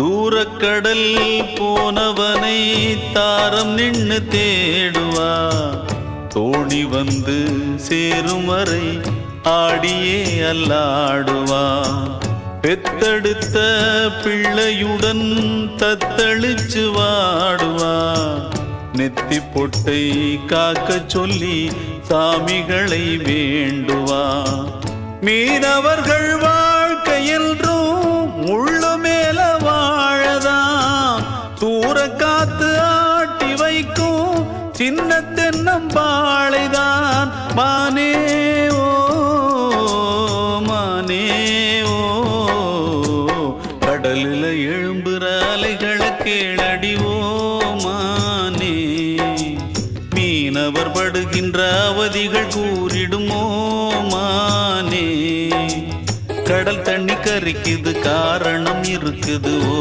தூரக்கடல் போனவனை தாரம் நின்னு தேடுவா. தோணி வந்து சேரும் வரை ஆடியே அல்லாடுவா. பெத்தெடுத்த பிள்ளையுடன் தத்தளிச்சு வாடுவா. நெத்தி பொட்டை காக்க சொல்லி சாமிகளை வேண்டுவா. மீனவர்கள் வாழ்க்கை என்றும் முள்ளு மேல வாழதான். தூர காத்து ஆட்டி வைக்கும் சின்ன தென்னம்பாளைதான். மானே ஓ மானே ஓ, கடலில் எழும்புற அலைகளை கேளடி ஓ மானே. மீனவர் படுகின்ற அவதிகள் கூறிடுமோ மானே. கடல் தண்ணி கரிக்குது காரணம் இருக்குது ஓ